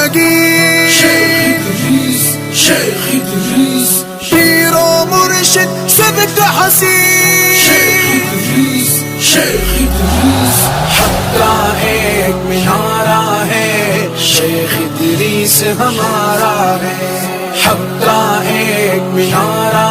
ज़िंदगी। शेख इदरीस, शेख इदरीस, पीरो मुर्शिद सबक हसीन। शेख इदरीस, शेख इदरीस, हक का एक मिनारा है, शेख इदरीस हमारा है। हक का एक मिनारा